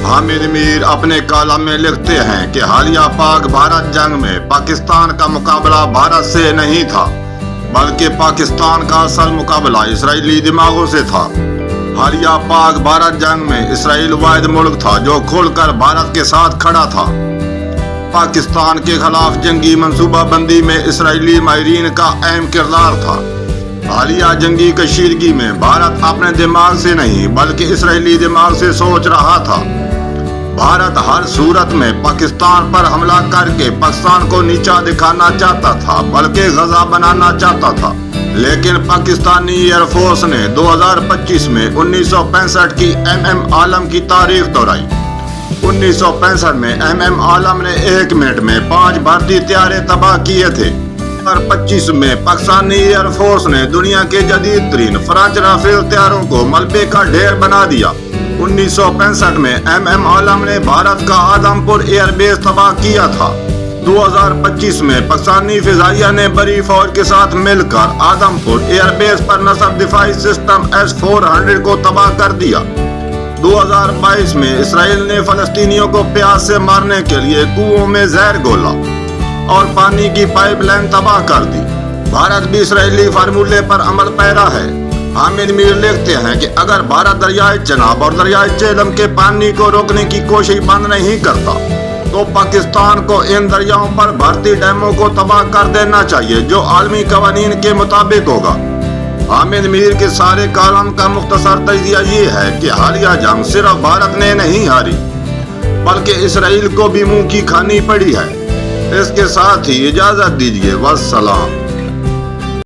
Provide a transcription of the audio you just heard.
हामिद मीर अपने कॉलम में लिखते हैं कि हालिया पाक भारत जंग में पाकिस्तान का मुकाबला भारत से नहीं था, बल्कि पाकिस्तान का असल मुकाबला इसराइली दिमागों से था। हालिया पाक भारत जंग में इसराइल वाहिद मुल्क था जो खुलकर भारत के साथ खड़ा था। पाकिस्तान के खिलाफ जंगी मंसूबाबंदी में इसराइली माहिरीन का अहम किरदार था। हालिया जंगी कशीदगी में भारत अपने दिमाग से नहीं बल्कि इसराइली दिमाग से सोच रहा था। भारत हर सूरत में पाकिस्तान पर हमला करके पाकिस्तान को नीचा दिखाना चाहता था, बल्कि गजा बनाना चाहता था। लेकिन पाकिस्तानी एयरफोर्स ने 2025 में 1965 की MM आलम की तारीख दोहराई। 1965 में MM आलम ने 1 मिनट में 5 भारतीय तैयारे तबाह किए थे। 2025 में पाकिस्तानी एयरफोर्स ने दुनिया के जदीद तरीन फ्रेंच राफेल तैयारों को मलबे का ढेर बना दिया। 1965 में MM आलम ने भारत का आदमपुर एयरबेस तबाह किया था। 2025 में पाकिस्तानी फिजाइया ने बड़ी फौज के साथ मिलकर आदमपुर एयरबेस पर नसब दिफाई सिस्टम S-400 को तबाह कर दिया। 2022 में इसराइल ने फलस्तीनियों को प्यास से मारने के लिए कुओं में जहर घोला और पानी की पाइपलाइन तबाह कर दी। भारत भी इसराइली फार्मूले पर अमल पैरा है। हामिद मीर लिखते हैं कि अगर भारत दरियाए चनाब और दरियाए झेलम के पानी को रोकने की कोशिश बंद नहीं करता तो पाकिस्तान को इन दरियाओं पर भारतीय डैमों को तबाह कर देना चाहिए, जो आलमी कवानीन के मुताबिक होगा। हामिद मीर के सारे कॉलम का मुख्तसर तजिया ये है कि हालिया जंग सिर्फ भारत ने नहीं हारी, बल्कि इसराइल को भी मुंह की खानी पड़ी है। इसके साथ ही इजाजत दीजिए, वस्सलाम।